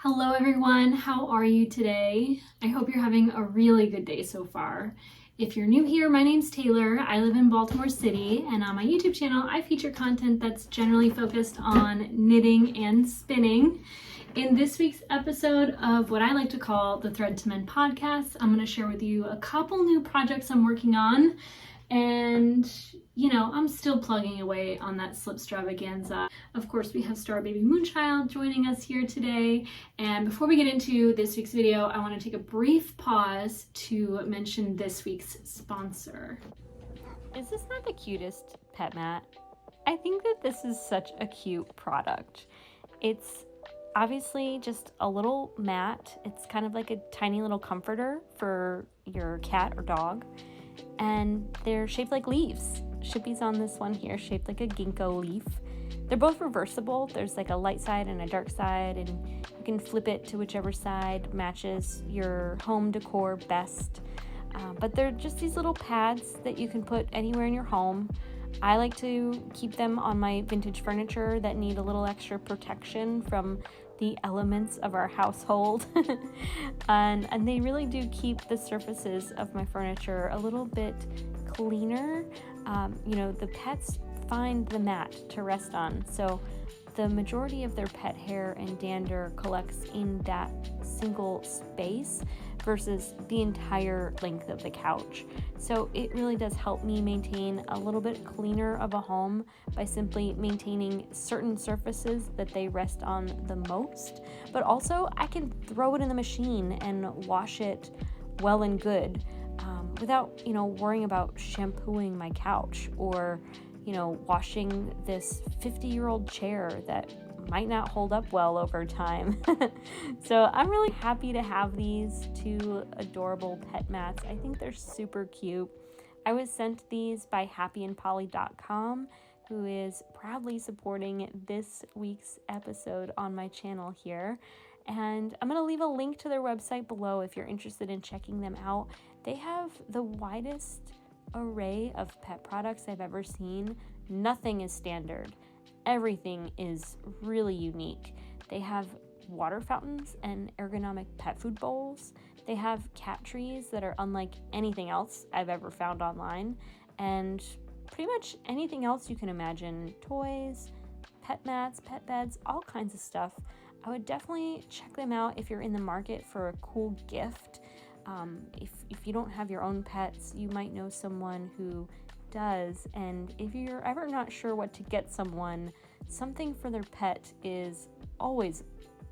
Hello everyone, how are you today? I hope you're having a really good day so far. If you're new here, my name's Taylor. I live in Baltimore City, and on my YouTube channel, I feature content that's generally focused on knitting and spinning. In this week's episode of what I like to call the Thread to Mend podcast, I'm going to share with you a couple new projects I'm working on. And, I'm still plugging away on that Slipstravaganza. Of course, we have Star Baby Moonchild joining us here today. And before we get into this week's video, I want to take a brief pause to mention this week's sponsor. Is this not the cutest pet mat? I think that this is such a cute product. It's obviously just a little mat. It's kind of like a tiny little comforter for your cat or dog. And they're shaped like leaves. Shippy's on this one here, shaped like a ginkgo leaf. They're both reversible. There's like a light side and a dark side, and you can flip it to whichever side matches your home decor best. But they're just these little pads that you can put anywhere in your home. I like to keep them on my vintage furniture that need a little extra protection from the elements of our household. and they really do keep the surfaces of my furniture a little bit cleaner. The pets find the mat to rest on, so the majority of their pet hair and dander collects in that single space versus the entire length of the couch. So it really does help me maintain a little bit cleaner of a home by simply maintaining certain surfaces that they rest on the most. But also I can throw it in the machine and wash it well and good without, worrying about shampooing my couch or, washing this 50-year-old chair that might not hold up well over time. So I'm really happy to have these two adorable pet mats. I think they're super cute. I was sent these by happyandpolly.com, who is proudly supporting this week's episode on my channel here. And I'm going to leave a link to their website below if you're interested in checking them out. They have the widest array of pet products I've ever seen. Nothing is standard. Everything is really unique. They have water fountains and ergonomic pet food bowls. They have cat trees that are unlike anything else I've ever found online. And pretty much anything else you can imagine. Toys, pet mats, pet beds, all kinds of stuff. I would definitely check them out if you're in the market for a cool gift. If you don't have your own pets, you might know someone who does, and if you're ever not sure what to get someone, something for their pet is always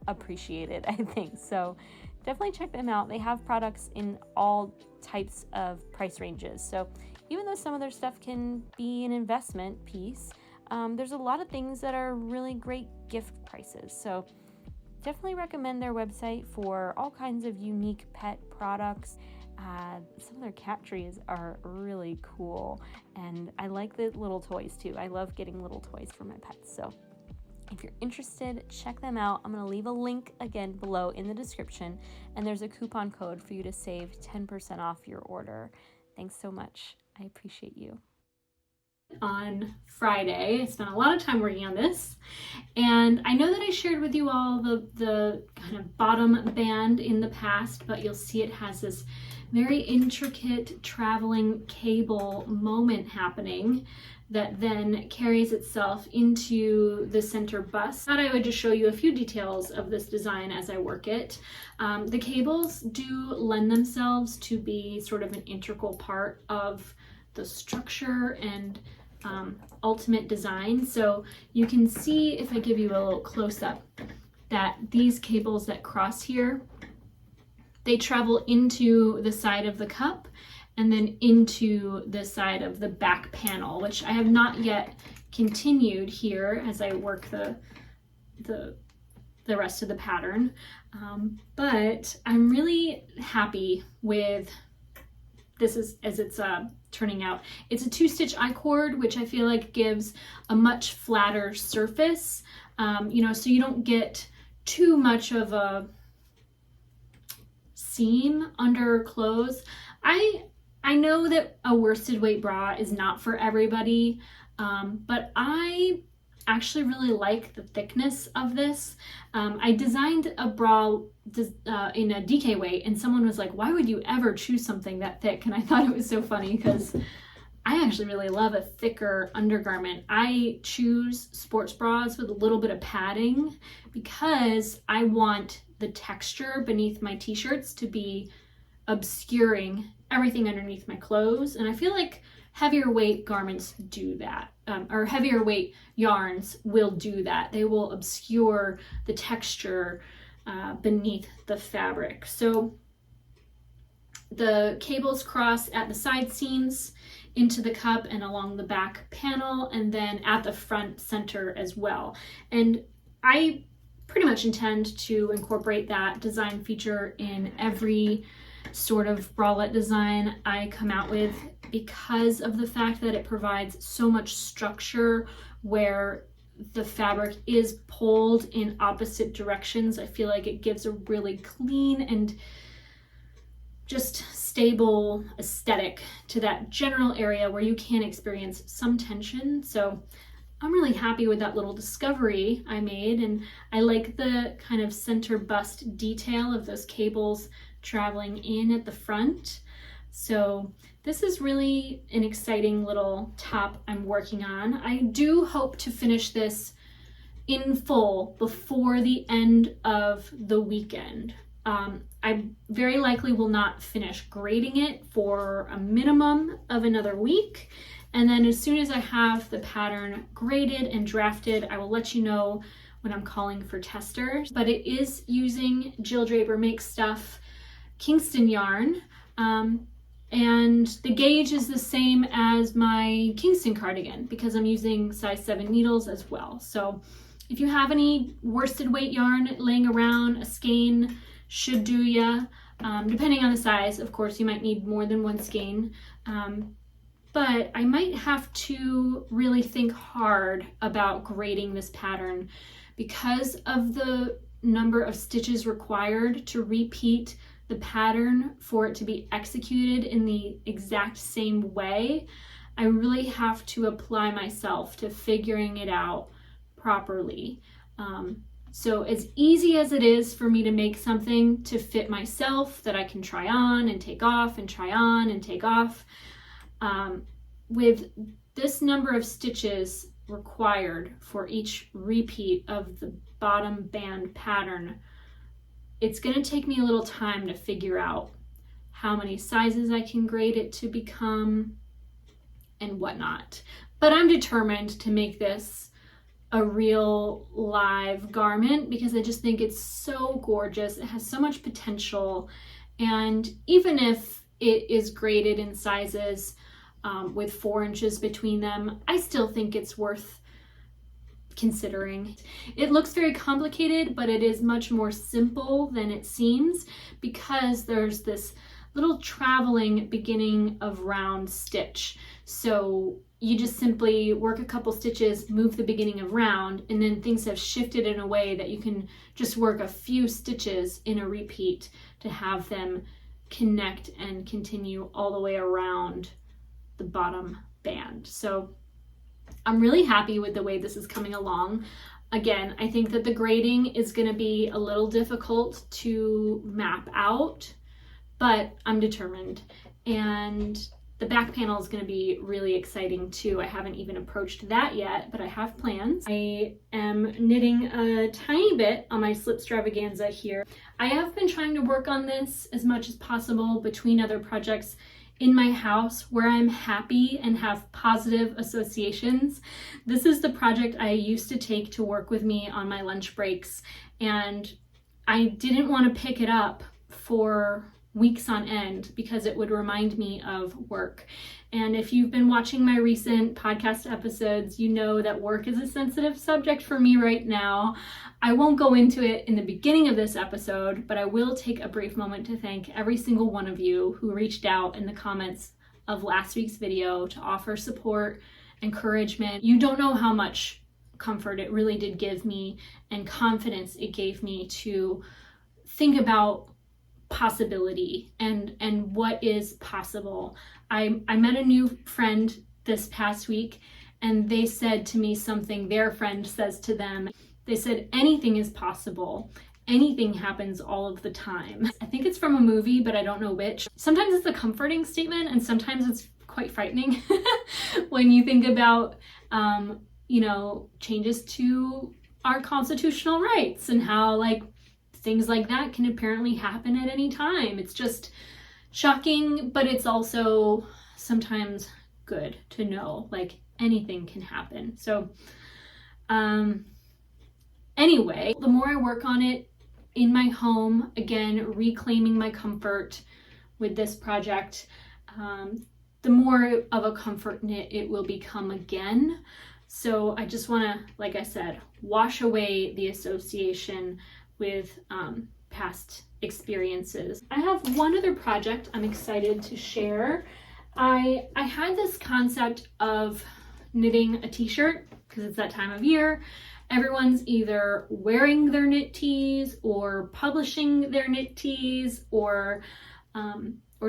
appreciated, I think. So definitely check them out. They have products in all types of price ranges. So even though some of their stuff can be an investment piece, there's a lot of things that are really great gift prices. So definitely recommend their website for all kinds of unique pet products. Some of their cat trees are really cool, and I like the little toys too. I love getting little toys for my pets. So if you're interested, check them out. I'm going to leave a link again below in the description, and there's a coupon code for you to save 10% off your order. Thanks so much. I appreciate you. On Friday, I spent a lot of time working on this, and I know that I shared with you all the kind of bottom band in the past, but you'll see it has this very intricate traveling cable moment happening that then carries itself into the center bust. I thought I would just show you a few details of this design as I work it. The cables do lend themselves to be sort of an integral part of the structure and ultimate design. So you can see, if I give you a little close-up, that these cables that cross here, they travel into the side of the cup and then into the side of the back panel, which I have not yet continued here as I work the rest of the pattern. But I'm really happy with this as it's turning out. It's a 2-stitch I-cord, which I feel like gives a much flatter surface, so you don't get too much of a seam under clothes. I know that a worsted weight bra is not for everybody, but I actually really like the thickness of this. I designed a bra in a DK weight, and someone was like, why would you ever choose something that thick? And I thought it was so funny because I actually really love a thicker undergarment. I choose sports bras with a little bit of padding because I want the texture beneath my t-shirts to be obscuring everything underneath my clothes. And I feel like heavier weight garments do that, or heavier weight yarns will do that. They will obscure the texture beneath the fabric. So the cables cross at the side seams into the cup and along the back panel, and then at the front center as well. And I pretty much intend to incorporate that design feature in every sort of bralette design I come out with, because of the fact that it provides so much structure where the fabric is pulled in opposite directions. I feel like it gives a really clean and just stable aesthetic to that general area where you can experience some tension. So I'm really happy with that little discovery I made, and I like the kind of center bust detail of those cables traveling in at the front. So this is really an exciting little top I'm working on. I do hope to finish this in full before the end of the weekend. I very likely will not finish grading it for a minimum of another week. And then as soon as I have the pattern graded and drafted, I will let you know when I'm calling for testers. But it is using Jill Draper Makes Stuff Kingston yarn. And the gauge is the same as my Kingston cardigan because I'm using size 7 needles as well. So if you have any worsted weight yarn laying around, a skein should do ya. Depending on the size, of course, you might need more than one skein. But I might have to really think hard about grading this pattern because of the number of stitches required to repeat the pattern for it to be executed in the exact same way. I really have to apply myself to figuring it out properly. So as easy as it is for me to make something to fit myself that I can try on and take off and try on and take off, with this number of stitches required for each repeat of the bottom band pattern, it's going to take me a little time to figure out how many sizes I can grade it to become and whatnot. But I'm determined to make this a real live garment because I just think it's so gorgeous. It has so much potential. And even if it is graded in sizes with 4 inches between them, I still think it's worth considering. It looks very complicated, but it is much more simple than it seems because there's this little traveling beginning of round stitch. So you just simply work a couple stitches, move the beginning of round, and then things have shifted in a way that you can just work a few stitches in a repeat to have them connect and continue all the way around the bottom band. So I'm really happy with the way this is coming along. Again, I think that the grading is going to be a little difficult to map out, but I'm determined. And the back panel is going to be really exciting too. I haven't even approached that yet, but I have plans. I am knitting a tiny bit on my Slipstravaganza here. I have been trying to work on this as much as possible between other projects in my house where I'm happy and have positive associations. This is the project I used to take to work with me on my lunch breaks, and I didn't want to pick it up for weeks on end because it would remind me of work. And if you've been watching my recent podcast episodes, you know that work is a sensitive subject for me right now. I won't go into it in the beginning of this episode, but I will take a brief moment to thank every single one of you who reached out in the comments of last week's video to offer support, encouragement. You don't know how much comfort it really did give me and confidence it gave me to think about possibility and what is possible. I met a new friend this past week, and they said to me something their friend says to them. They said, anything is possible. Anything happens all of the time. I think it's from a movie, but I don't know which. Sometimes it's a comforting statement and sometimes it's quite frightening when you think about, you know, changes to our constitutional rights and how like things like that can apparently happen at any time. It's just shocking, but it's also sometimes good to know like anything can happen. So anyway, the more I work on it in my home, again, reclaiming my comfort with this project, the more of a comfort knit it will become again. So I just want to, like I said, wash away the association with past experiences. I have one other project I'm excited to share. I had this concept of knitting a t-shirt because it's that time of year. Everyone's either wearing their knit tees or publishing their knit tees or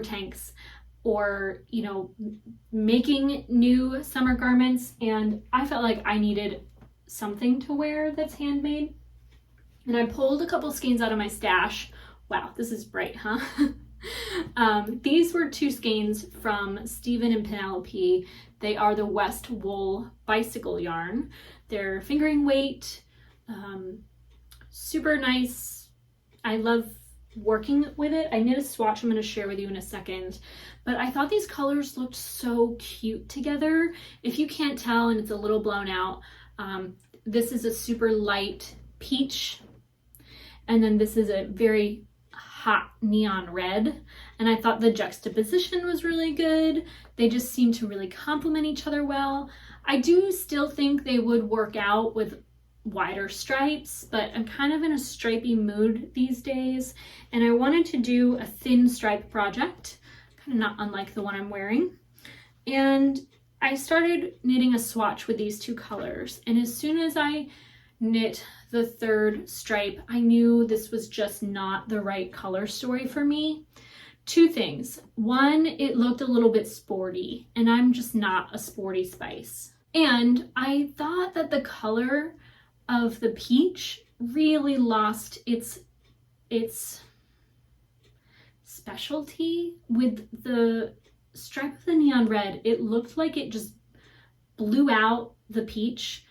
tanks, or, you know, making new summer garments. And I felt like I needed something to wear that's handmade. And I pulled a couple skeins out of my stash. Wow, this is bright, huh? These were 2 skeins from Stephen and Penelope. They are the West Wool bicycle yarn. They're fingering weight, super nice. I love working with it. I knit a swatch I'm going to share with you in a second, but I thought these colors looked so cute together. If you can't tell and it's a little blown out, this is a super light peach, and then this is a very hot neon red, and I thought the juxtaposition was really good. They just seem to really complement each other well. I do still think they would work out with wider stripes, but I'm kind of in a stripy mood these days, and I wanted to do a thin stripe project, kind of not unlike the one I'm wearing. And I started knitting a swatch with these 2 colors, and as soon as I knit the 3rd stripe, I knew this was just not the right color story for me. 2 things. One, it looked a little bit sporty, and I'm just not a sporty spice. And I thought that the color of the peach really lost its specialty with the stripe of the neon red. It looked like it just blew out the peach,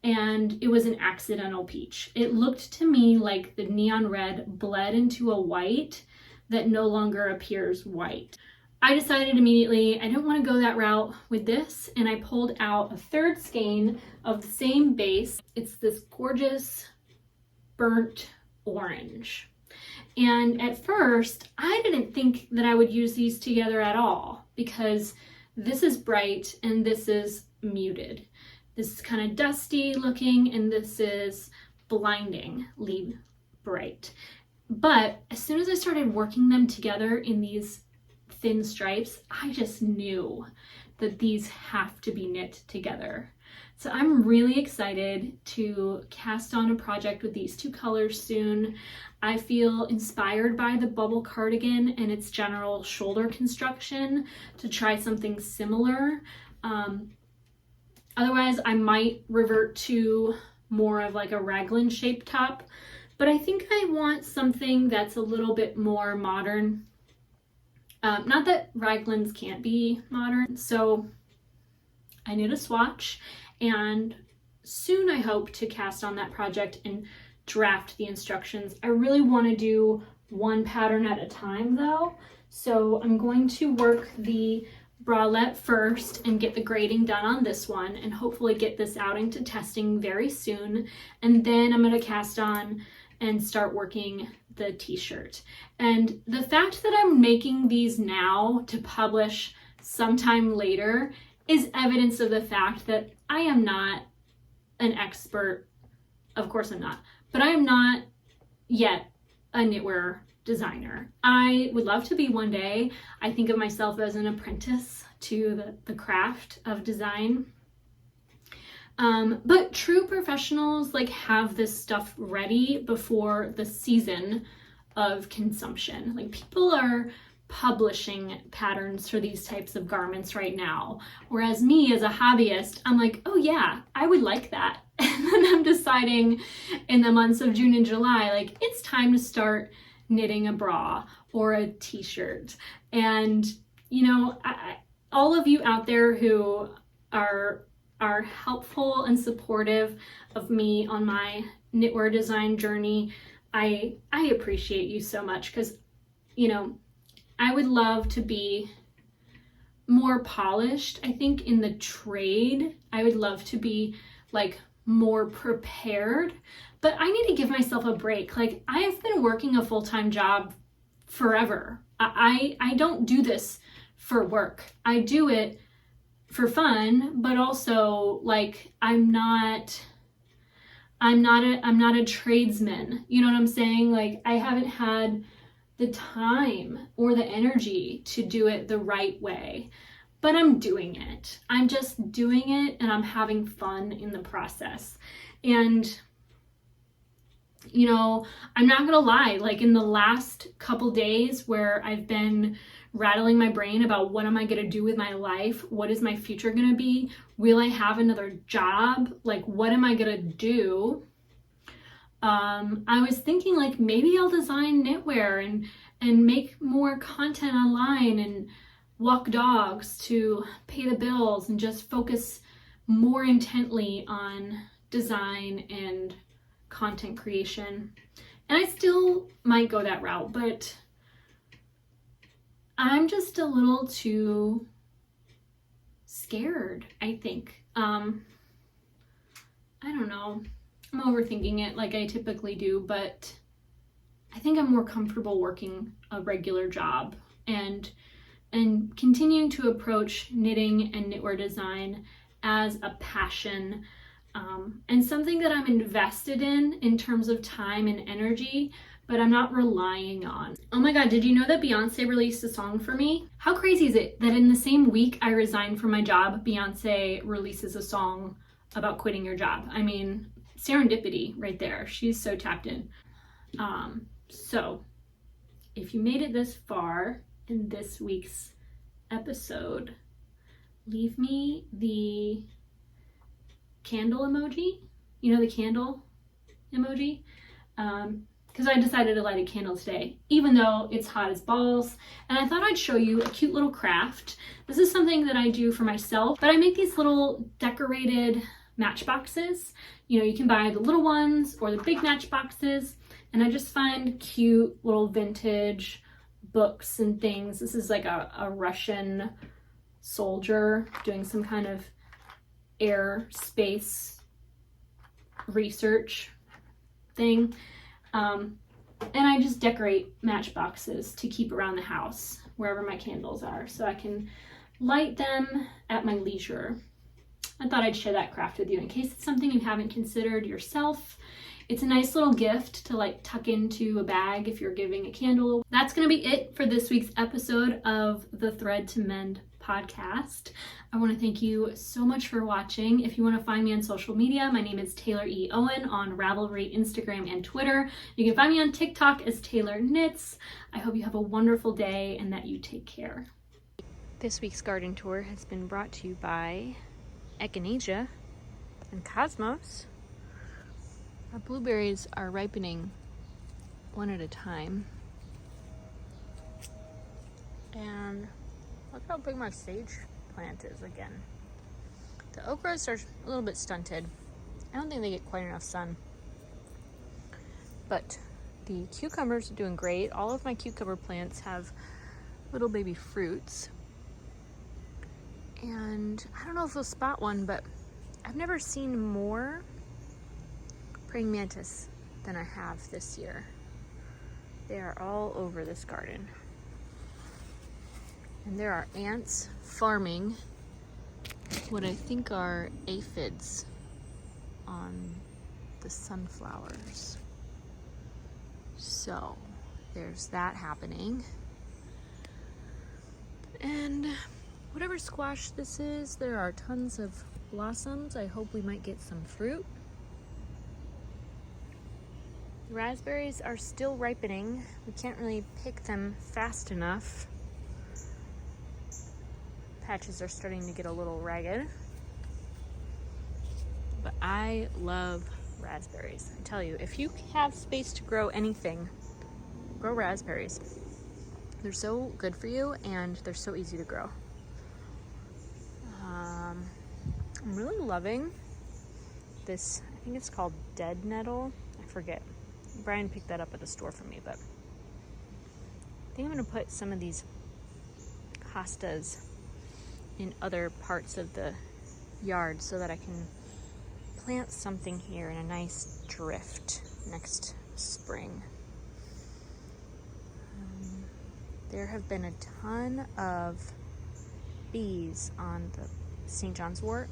and it was an accidental peach. It looked to me like the neon red bled into a white that no longer appears white. I decided immediately I didn't want to go that route with this, and I pulled out a 3rd skein of the same base. It's this gorgeous burnt orange. And at first, I didn't think that I would use these together at all, because this is bright and this is muted. This is kind of dusty looking, and this is blindingly bright. But as soon as I started working them together in these thin stripes, I just knew that these have to be knit together. So I'm really excited to cast on a project with these 2 colors soon. I feel inspired by the bubble cardigan and its general shoulder construction to try something similar. Otherwise, I might revert to more of like a raglan shaped top, but I think I want something that's a little bit more modern. Not that raglans can't be modern. So I knit a swatch, and soon I hope to cast on that project and draft the instructions. I really want to do one pattern at a time though. So I'm going to work the bralette first and get the grading done on this one, and hopefully get this out into testing very soon. And then I'm going to cast on and start working the t-shirt. And the fact that I'm making these now to publish sometime later is evidence of the fact that I am not an expert. Of course I'm not, but I am not yet a knitwear designer. I would love to be one day. I think of myself as an apprentice to the craft of design. But true professionals like have this stuff ready before the season of consumption. Like people are publishing patterns for these types of garments right now. Whereas me as a hobbyist, I'm like, oh yeah, I would like that. And then I'm deciding in the months of June and July, like it's time to start knitting a bra or a t-shirt. And you know, all of you out there who are helpful and supportive of me on my knitwear design journey, I appreciate you so much, because you know, I would love to be more polished. I think in the trade, I would love to be like more prepared, but I need to give myself a break. Like I have been working a full-time job forever. I don't do this for work. I do it for fun, but also like I'm not a tradesman. You know what I'm saying? Like I haven't had the time or the energy to do it the right way, but I'm doing it. I'm just doing it and I'm having fun in the process. And you know, I'm not gonna lie, like in the last couple days where I've been rattling my brain about what am I gonna do with my life? What is my future gonna be? Will I have another job? Like, what am I gonna do? I was thinking like maybe I'll design knitwear and make more content online and walk dogs to pay the bills and just focus more intently on design and content creation. And I still might go that route, but I'm just a little too scared, I think. I don't know. I'm overthinking it like I typically do, but I think I'm more comfortable working a regular job and continuing to approach knitting and knitwear design as a passion, and something that I'm invested in terms of time and energy, but I'm not relying on. Oh my God, did you know that Beyonce released a song for me? How crazy is it that in the same week I resigned from my job, Beyonce releases a song about quitting your job? I mean, serendipity right there. She's so tapped in. So if you made it this far in this week's episode, leave me the candle emoji. You know, the candle emoji? Because I decided to light a candle today, even though it's hot as balls. And I thought I'd show you a cute little craft. This is something that I do for myself, but I make these little decorated matchboxes. You know, you can buy the little ones or the big matchboxes, and I just find cute little vintage books and things. This is like a Russian soldier doing some kind of airspace research thing. And I just decorate matchboxes to keep around the house wherever my candles are, so I can light them at my leisure. I thought I'd share that craft with you in case it's something you haven't considered yourself. It's a nice little gift to like tuck into a bag if you're giving a candle. That's gonna be it for this week's episode of the Thread to Mend podcast. I want to thank you so much for watching. If you want to find me on social media, my name is Taylor E. Owen on Ravelry, Instagram, and Twitter. You can find me on TikTok as Taylor Knits. I hope you have a wonderful day and that you take care. This week's garden tour has been brought to you by Echinacea and Cosmos. Our blueberries are ripening one at a time. And look how big my sage plant is again. The okras are a little bit stunted. I don't think they get quite enough sun. But the cucumbers are doing great. All of my cucumber plants have little baby fruits. And I don't know if you'll spot one, but I've never seen more praying mantis than I have this year. They are all over this garden. And there are ants farming what I think are aphids on the sunflowers. So there's that happening. And whatever squash this is, there are tons of blossoms. I hope we might get some fruit. The raspberries are still ripening. We can't really pick them fast enough. patches are starting to get a little ragged. But I love raspberries. I tell you, if you have space to grow anything, grow raspberries. They're so good for you and they're so easy to grow. I'm really loving this, I think it's called dead nettle. I forget. Brian picked that up at the store for me, but I think I'm going to put some of these hostas in other parts of the yard so that I can plant something here in a nice drift next spring. There have been a ton of bees on the St. John's wort,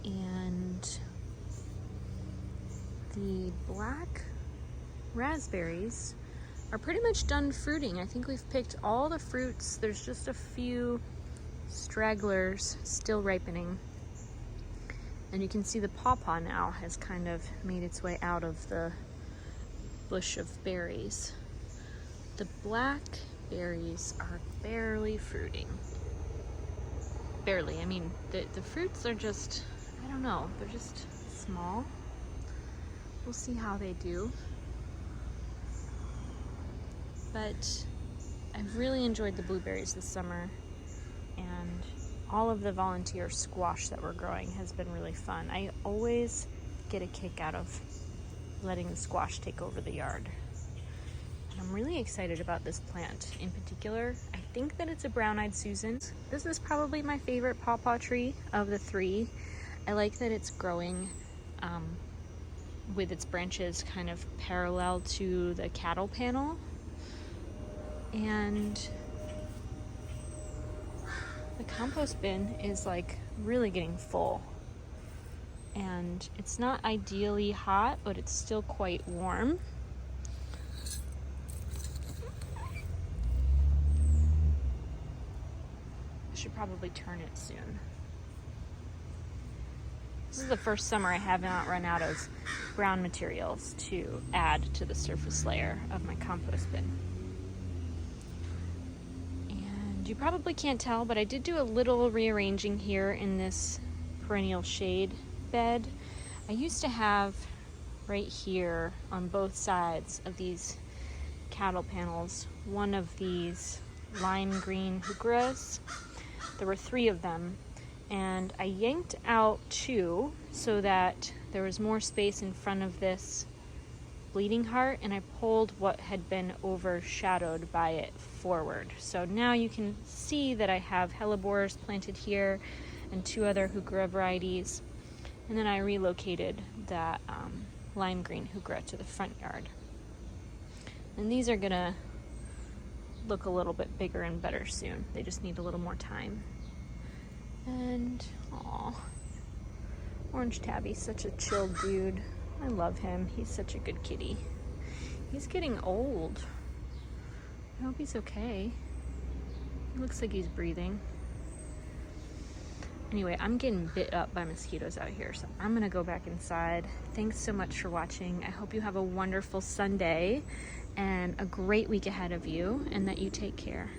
and the black raspberries are pretty much done fruiting. I think we've picked all the fruits. There's just a few stragglers still ripening. And you can see the pawpaw now has kind of made its way out of the bush of berries. The black berries are barely fruiting. Barely. I mean, the fruits are just, I don't know, they're just small. We'll see how they do. But I've really enjoyed the blueberries this summer, and all of the volunteer squash that we're growing has been really fun. I always get a kick out of letting the squash take over the yard. And I'm really excited about this plant in particular. I think that it's a brown-eyed Susan. This is probably my favorite pawpaw tree of the three. I like that it's growing with its branches kind of parallel to the cattle panel. And the compost bin is like really getting full. And it's not ideally hot, but it's still quite warm. I should probably turn it soon. This is the first summer I have not run out of brown materials to add to the surface layer of my compost bin. And you probably can't tell, but I did do a little rearranging here in this perennial shade bed. I used to have right here on both sides of these cattle panels one of these lime green heucheras. There were 3 of them, and I yanked out 2 so that there was more space in front of this bleeding heart, and I pulled what had been overshadowed by it forward. So now you can see that I have hellebores planted here and 2 other heuchera varieties, and then I relocated that lime green heuchera to the front yard. And these are gonna look a little bit bigger and better soon. They just need a little more time. And aw, Orange Tabby's such a chill dude. I love him. He's such a good kitty. He's getting old. I hope he's okay. He looks like he's breathing. Anyway, I'm getting bit up by mosquitoes out here, so I'm gonna go back inside. Thanks so much for watching. I hope you have a wonderful Sunday and a great week ahead of you, and that you take care.